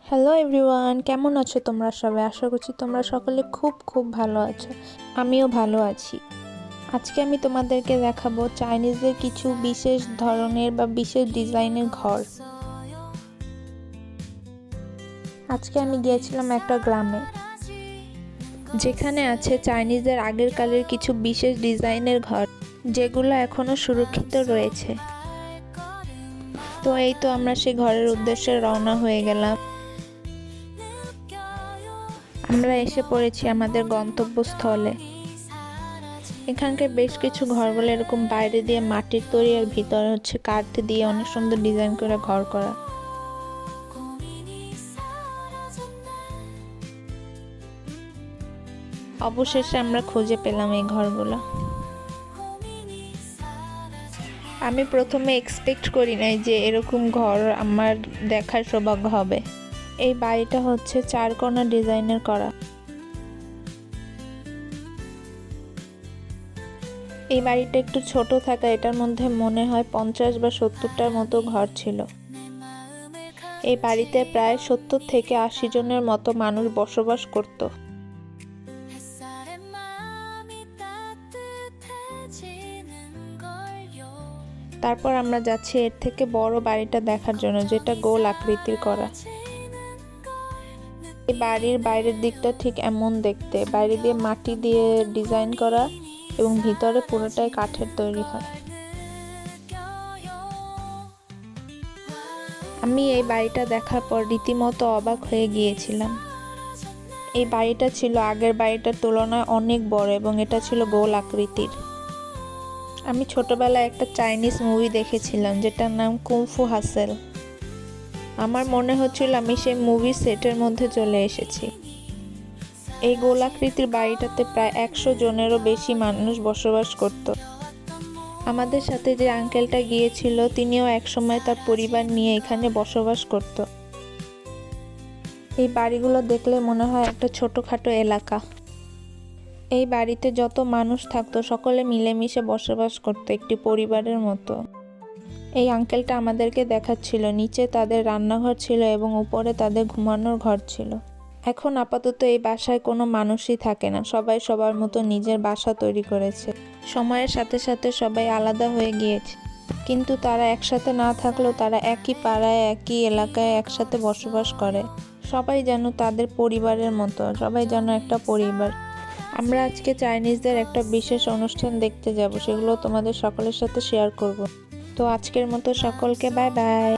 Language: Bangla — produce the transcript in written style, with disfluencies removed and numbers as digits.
হ্যালো এভরিওয়ান, কেমন আছো তোমরা সবাই? আশা করছি তোমরা সকলে খুব খুব ভালো আছো। আমিও ভালো আছি। আজকে আমি তোমাদেরকে দেখাবো চাইনিজের কিছু বিশেষ ধরনের বা বিশেষ ডিজাইনের ঘর। আজকে আমি গিয়েছিলাম একটা গ্রামে, যেখানে আছে চাইনিজের আগের কালের কিছু বিশেষ ডিজাইনের ঘর, যেগুলো এখনো সুরক্ষিত রয়েছে। তো এই তো আমরা সেই ঘরের উদ্দেশ্যে রওনা হয়ে গেলাম। আমরা এসে পড়েছি আমাদের গন্তব্যস্থলে। এখানকার বেশ কিছু ঘরগুলো এরকম বাইরে দিয়ে মাটির তৈরি আর ভিতরে হচ্ছে কাঠ দিয়ে অনেক সুন্দর ডিজাইন করে ঘর করা। অবশেষে আমরা খুঁজে পেলাম এই ঘরগুলো। আমি প্রথমে এক্সপেক্ট করি নাই যে এরকম ঘর আমার দেখার সৌভাগ্য হবে। এই বাড়িটা হচ্ছে চারকোনা ডিজাইনের করা। এই বাড়িটা একটু ছোট থাকা, এটার মধ্যে মনে হয় 50 বা 70টার মতো ঘর ছিল। এই বাড়িতে প্রায় 70 থেকে 80 জনের মতো মানুষ বসবাস করত। তারপর আমরা যাচ্ছি এর থেকে বড় বাড়িটা দেখার জন্য, যেটা গোল আকৃতির করা। এই বাড়ির বাইরের দিকটা ঠিক এমন দেখতে, বাইরে দিয়ে মাটি দিয়ে ডিজাইন করা এবং ভিতরে পুরোটাই কাঠের তৈরি হয়। আমি এই বাড়িটা দেখার পর রীতিমতো অবাক হয়ে গিয়েছিলাম। এই বাড়িটা ছিল আগের বাড়িটার তুলনায় অনেক বড় এবং এটা ছিল গোল আকৃতির। আমি ছোটবেলায় একটা চাইনিজ মুভি দেখেছিলাম যেটার নাম কুংফু হাসেল। আমার মনে হচ্ছিল আমি সেই মুভির সেটের মধ্যে চলে এসেছি। এই গোলাকৃতির বাড়িটাতে প্রায় 100 জনেরও বেশি মানুষ বসবাস করত। আমাদের সাথে যে আঙ্কেলটা গিয়েছিল তিনিও একসময় তার পরিবার নিয়ে এখানে বসবাস করত। এই বাড়িগুলো দেখলে মনে হয় একটা ছোটখাটো এলাকা। এই বাড়িতে যত মানুষ থাকতো সকলে মিলেমিশে বসবাস করতো একটি পরিবারের মতো। এই আঙ্কেলটা আমাদেরকে দেখাচ্ছিল নিচে তাদের রান্নাঘর ছিল এবং উপরে তাদের ঘুমানোর ঘর ছিল। এখন আপাতত এই বাসায় কোনো মানুষই থাকে না, সবাই সবার মতো নিজের বাসা তৈরি করেছে। সময়ের সাথে সাথে সবাই আলাদা হয়ে গিয়েছে, কিন্তু তারা একসাথে না থাকলেও তারা একই পাড়ায় একই এলাকায় একসাথে বসবাস করে। সবাই যেন তাদের পরিবারের মতো, সবাই যেন একটা পরিবার। আমরা আজকে চাইনিজদের একটা বিশেষ অনুষ্ঠান দেখতে যাব, সেগুলো তোমাদের সকলের সাথে শেয়ার করব। তো আজকের মতো সকলকে বাই বাই।